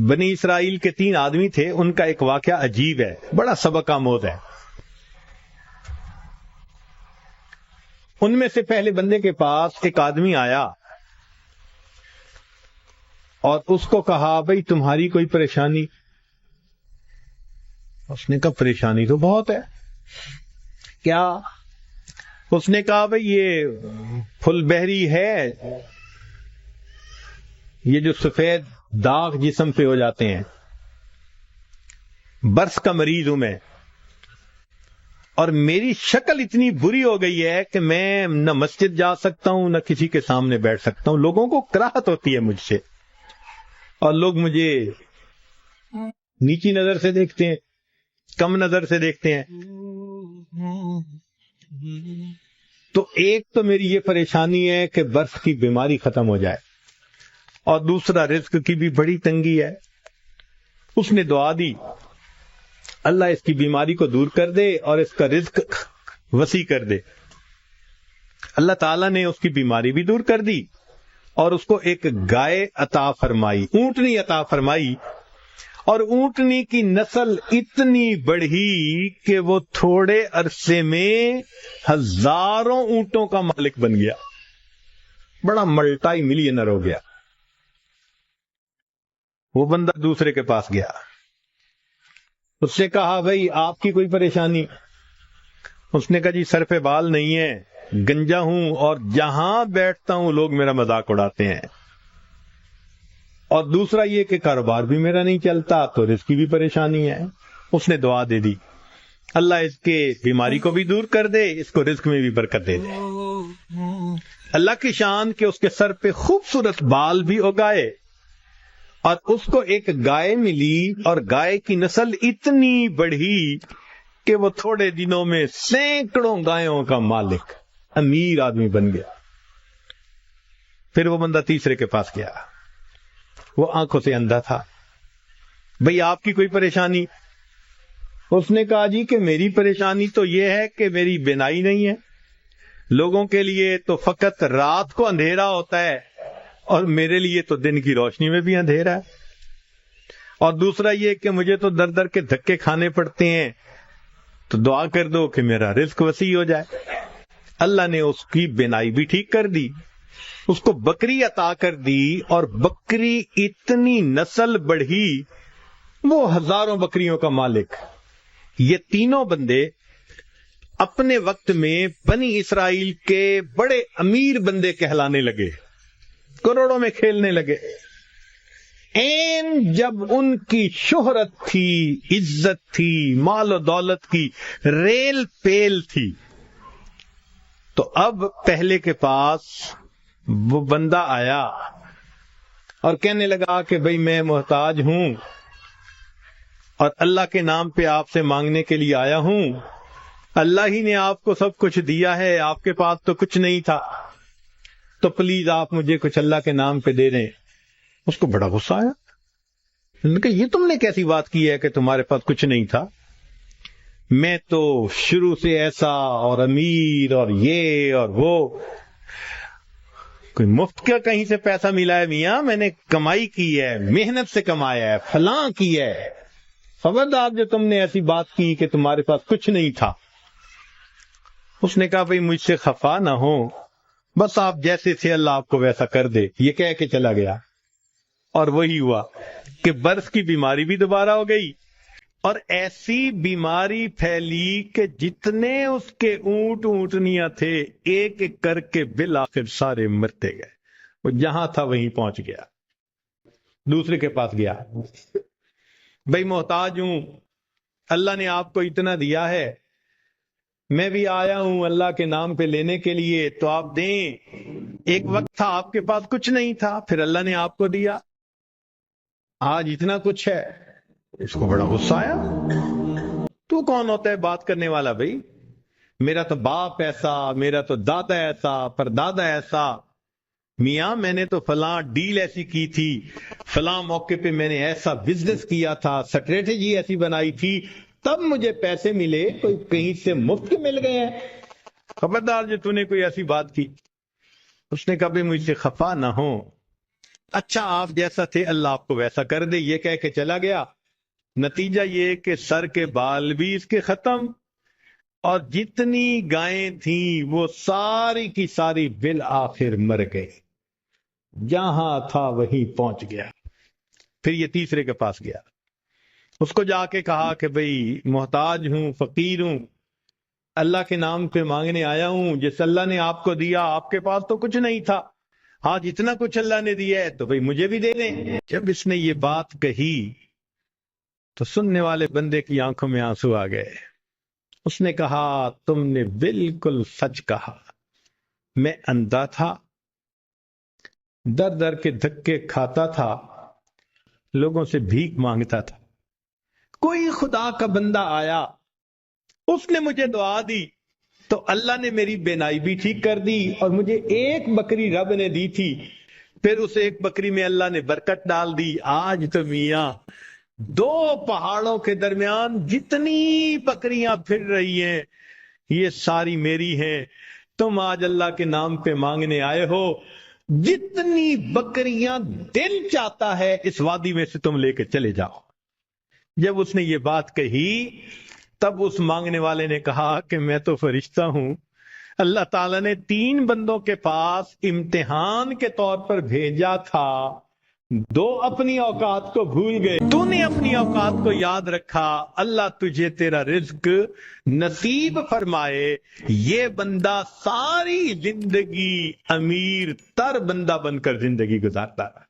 بنی اسرائیل کے 3 آدمی تھے، ان کا ایک واقعہ عجیب ہے، بڑا سبق آموز ہے۔ ان میں سے پہلے بندے کے پاس ایک آدمی آیا اور اس کو کہا بھئی تمہاری کوئی پریشانی؟ اس نے کہا پریشانی تو بہت ہے۔ کیا؟ اس نے کہا بھئی یہ پھل بہری ہے، یہ جو سفید داغ جسم پہ ہو جاتے ہیں، برس کا مریض ہوں میں، اور میری شکل اتنی بری ہو گئی ہے کہ میں نہ مسجد جا سکتا ہوں، نہ کسی کے سامنے بیٹھ سکتا ہوں، لوگوں کو کراہت ہوتی ہے مجھ سے، اور لوگ مجھے نیچی نظر سے دیکھتے ہیں، کم نظر سے دیکھتے ہیں۔ تو ایک تو میری یہ پریشانی ہے کہ برف کی بیماری ختم ہو جائے، اور دوسرا رزق کی بھی بڑی تنگی ہے۔ اس نے دعا دی اللہ اس کی بیماری کو دور کر دے اور اس کا رزق وسیع کر دے۔ اللہ تعالیٰ نے اس کی بیماری بھی دور کر دی اور اس کو ایک گائے عطا فرمائی، اونٹنی عطا فرمائی، اور اونٹنی کی نسل اتنی بڑھی کہ وہ تھوڑے عرصے میں ہزاروں اونٹوں کا مالک بن گیا، بڑا ملٹائی ملینر ہو گیا۔ وہ بندہ دوسرے کے پاس گیا، اس سے کہا بھئی آپ کی کوئی پریشانی؟ اس نے کہا جی سر پہ بال نہیں ہے، گنجا ہوں، اور جہاں بیٹھتا ہوں لوگ میرا مذاق اڑاتے ہیں، اور دوسرا یہ کہ کاروبار بھی میرا نہیں چلتا، تو رزق کی بھی پریشانی ہے۔ اس نے دعا دے دی اللہ اس کے بیماری کو بھی دور کر دے، اس کو رزق میں بھی برکت دے دے۔ اللہ کی شان کہ اس کے سر پہ خوبصورت بال بھی اگائے، اور اس کو ایک گائے ملی، اور گائے کی نسل اتنی بڑھی کہ وہ تھوڑے دنوں میں سینکڑوں گایوں کا مالک، امیر آدمی بن گیا۔ پھر وہ بندہ تیسرے کے پاس گیا، وہ آنکھوں سے اندھا تھا، بھئی آپ کی کوئی پریشانی؟ اس نے کہا جی کہ میری پریشانی تو یہ ہے کہ میری بینائی نہیں ہے، لوگوں کے لیے تو فقط رات کو اندھیرا ہوتا ہے اور میرے لیے تو دن کی روشنی میں بھی اندھیرا ہے، اور دوسرا یہ کہ مجھے تو در در کے دھکے کھانے پڑتے ہیں، تو دعا کر دو کہ میرا رزق وسیع ہو جائے۔ اللہ نے اس کی بینائی بھی ٹھیک کر دی، اس کو بکری عطا کر دی، اور بکری اتنی نسل بڑھی وہ ہزاروں بکریوں کا مالک۔ یہ تینوں بندے اپنے وقت میں بنی اسرائیل کے بڑے امیر بندے کہلانے لگے، کروڑوں میں کھیلنے لگے۔ جب ان کی شہرت تھی، عزت تھی، مال و دولت کی ریل پیل تھی، تو اب پہلے کے پاس وہ بندہ آیا اور کہنے لگا کہ بھئی میں محتاج ہوں اور اللہ کے نام پہ آپ سے مانگنے کے لیے آیا ہوں، اللہ ہی نے آپ کو سب کچھ دیا ہے، آپ کے پاس تو کچھ نہیں تھا، تو پلیز آپ مجھے کچھ اللہ کے نام پہ دے دیں۔ اس کو بڑا غصہ آیا، انہوں نے کہا یہ تم نے کیسی بات کی ہے کہ تمہارے پاس کچھ نہیں تھا؟ میں تو شروع سے ایسا اور امیر اور یہ اور وہ، کوئی مفت کا کہیں سے پیسہ ملا ہے میاں؟ میں نے کمائی کی ہے، محنت سے کمایا ہے، فلاں کی ہے، خبردار جو تم نے ایسی بات کی کہ تمہارے پاس کچھ نہیں تھا۔ اس نے کہا بھئی مجھ سے خفا نہ ہو، بس آپ جیسے تھے اللہ آپ کو ویسا کر دے، یہ کہہ کے چلا گیا۔ اور وہی ہوا کہ برس کی بیماری بھی دوبارہ ہو گئی، اور ایسی بیماری پھیلی کہ جتنے اس کے اونٹ اونٹنیاں تھے ایک ایک کر کے بالآخر سارے مرتے گئے۔ وہ جہاں تھا وہیں پہنچ گیا، دوسرے کے پاس گیا، بھئی محتاج ہوں، اللہ نے آپ کو اتنا دیا ہے، میں بھی آیا ہوں اللہ کے نام پہ لینے کے لیے، تو آپ دیں۔ ایک وقت تھا آپ کے پاس کچھ نہیں تھا، پھر اللہ نے آپ کو دیا، آج اتنا کچھ ہے۔ اس کو بڑا غصہ آیا، تو کون ہوتا ہے بات کرنے والا؟ بھائی میرا تو باپ ایسا، میرا تو دادا ایسا، پردادا ایسا، میاں میں نے تو فلاں ڈیل ایسی کی تھی، فلاں موقع پہ میں نے ایسا بزنس کیا تھا، سٹریٹجی ایسی بنائی تھی، تب مجھے پیسے ملے، کوئی کہیں سے مفت مل گئے ہیں؟ خبردار جو تو نے کوئی ایسی بات کی۔ اس نے کہا بھی مجھ سے خفا نہ ہو، اچھا آپ جیسا تھے اللہ آپ کو ویسا کر دے، یہ کہہ کے چلا گیا۔ نتیجہ یہ کہ سر کے بال بھی اس کے ختم، اور جتنی گائیں تھیں وہ ساری کی ساری بالآخر مر گئی، جہاں تھا وہیں پہنچ گیا۔ پھر یہ تیسرے کے پاس گیا، اس کو جا کے کہا کہ بھئی محتاج ہوں، فقیر ہوں، اللہ کے نام پہ مانگنے آیا ہوں، جس اللہ نے آپ کو دیا، آپ کے پاس تو کچھ نہیں تھا، ہاں جتنا کچھ اللہ نے دیا ہے تو بھئی مجھے بھی دے دیں۔ جب اس نے یہ بات کہی تو سننے والے بندے کی آنکھوں میں آنسو آ گئے۔ اس نے کہا تم نے بالکل سچ کہا، میں اندھا تھا، در در کے دھکے کھاتا تھا، لوگوں سے بھیک مانگتا تھا، کوئی خدا کا بندہ آیا، اس نے مجھے دعا دی تو اللہ نے میری بینائی بھی ٹھیک کر دی، اور مجھے ایک بکری رب نے دی تھی، پھر اس ایک بکری میں اللہ نے برکت ڈال دی۔ آج تو میاں دو پہاڑوں کے درمیان جتنی بکریاں پھر رہی ہیں یہ ساری میری ہیں، تم آج اللہ کے نام پہ مانگنے آئے ہو، جتنی بکریاں دل چاہتا ہے اس وادی میں سے تم لے کے چلے جاؤ۔ جب اس نے یہ بات کہی تب اس مانگنے والے نے کہا کہ میں تو فرشتہ ہوں، اللہ تعالیٰ نے 3 بندوں کے پاس امتحان کے طور پر بھیجا تھا، 2 اپنی اوقات کو بھول گئے، تو نے اپنی اوقات کو یاد رکھا، اللہ تجھے تیرا رزق نصیب فرمائے۔ یہ بندہ ساری زندگی امیر تر بندہ بن کر زندگی گزارتا رہا۔